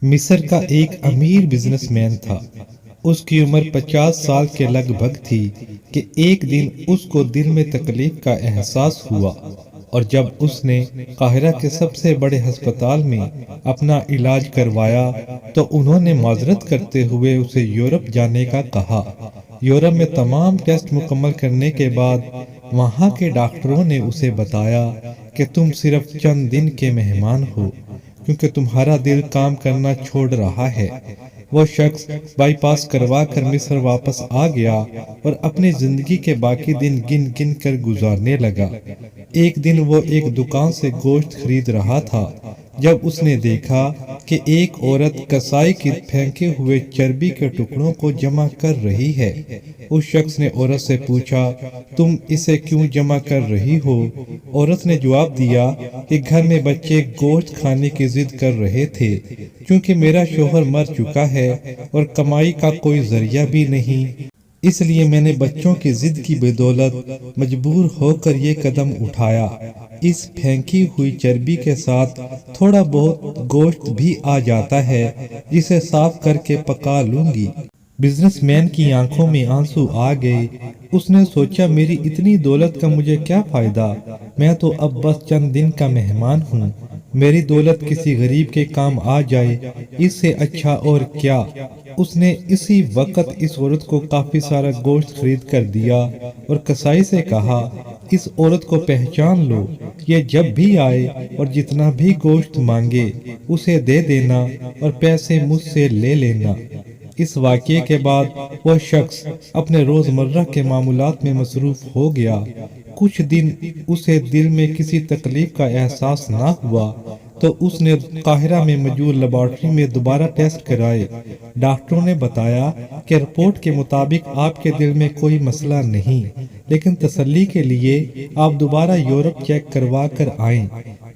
مصر کا ایک امیر بزنس مین تھا۔ اس کی عمر 50 سال کے لگ بھگ تھی کہ ایک دن اس کو دل میں تکلیف کا احساس ہوا، اور جب اس نے قاہرہ کے سب سے بڑے ہسپتال میں اپنا علاج کروایا تو انہوں نے معذرت کرتے ہوئے اسے یورپ جانے کا کہا۔ یورپ میں تمام ٹیسٹ مکمل کرنے کے بعد وہاں کے ڈاکٹروں نے اسے بتایا کہ تم صرف چند دن کے مہمان ہو، کیونکہ تمہارا دل کام کرنا چھوڑ رہا ہے۔ وہ شخص بائی پاس کروا کر مصر واپس آ گیا اور اپنی زندگی کے باقی دن گن گن کر گزارنے لگا۔ ایک دن وہ ایک دکان سے گوشت خرید رہا تھا جب اس نے دیکھا کہ ایک عورت کسائی کی پھینکے ہوئے چربی کے ٹکڑوں کو جمع کر رہی ہے۔ اس شخص نے عورت سے پوچھا، تم اسے کیوں جمع کر رہی ہو؟ عورت نے جواب دیا کہ گھر میں بچے گوشت کھانے کی ضد کر رہے تھے، کیونکہ میرا شوہر مر چکا ہے اور کمائی کا کوئی ذریعہ بھی نہیں، اس لیے میں نے بچوں کی ضد کی بدولت مجبور ہو کر یہ قدم اٹھایا۔ اس پھینکی ہوئی چربی کے ساتھ تھوڑا بہت گوشت بھی آ جاتا ہے جسے صاف کر کے پکا لوں گی۔ بزنس مین کی آنکھوں میں آنسو آ گئے۔ اس نے سوچا، میری اتنی دولت کا مجھے کیا فائدہ؟ میں تو اب بس چند دن کا مہمان ہوں۔ میری دولت کسی غریب کے کام آ جائے، اس سے اچھا اور کیا۔ اس نے اسی وقت اس عورت کو کافی سارا گوشت خرید کر دیا اور کسائی سے کہا، اس عورت کو پہچان لو، یہ جب بھی آئے اور جتنا بھی گوشت مانگے اسے دے دینا اور پیسے مجھ سے لے لینا۔ اس واقعے کے بعد وہ شخص اپنے روزمرہ کے معاملات میں مصروف ہو گیا۔ کچھ دن اسے دل میں کسی تکلیف کا احساس نہ ہوا تو اس نے قاہرہ میں موجود لیبارٹری میں دوبارہ ٹیسٹ کرائے۔ ڈاکٹروں نے بتایا کہ رپورٹ کے مطابق آپ کے دل میں کوئی مسئلہ نہیں، لیکن تسلی کے لیے آپ دوبارہ یورپ چیک کروا کر آئیں۔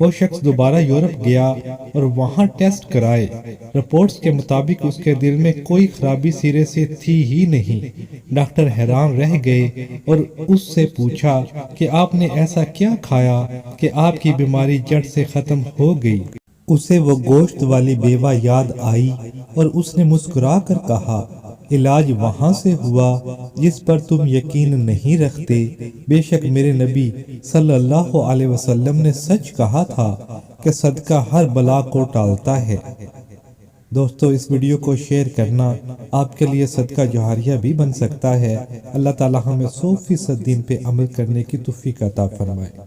وہ شخص دوبارہ یورپ گیا اور وہاں ٹیسٹ کرائے۔ رپورٹس کے مطابق اس کے دل میں کوئی خرابی سرے سے تھی ہی نہیں۔ ڈاکٹر حیران رہ گئے اور اس سے پوچھا کہ آپ نے ایسا کیا کھایا کہ آپ کی بیماری جڑ سے ختم ہو گئی؟ اسے وہ گوشت والی بیوہ یاد آئی اور اس نے مسکرا کر کہا، علاج وہاں سے ہوا جس پر تم یقین نہیں رکھتے۔ بے شک میرے نبی صلی اللہ علیہ وسلم نے سچ کہا تھا کہ صدقہ ہر بلا کو ٹالتا ہے۔ دوستو، اس ویڈیو کو شیئر کرنا آپ کے لیے صدقہ جاریہ بھی بن سکتا ہے۔ اللہ تعالی ہمیں 100% دین پہ عمل کرنے کی توفیق عطا فرمائے۔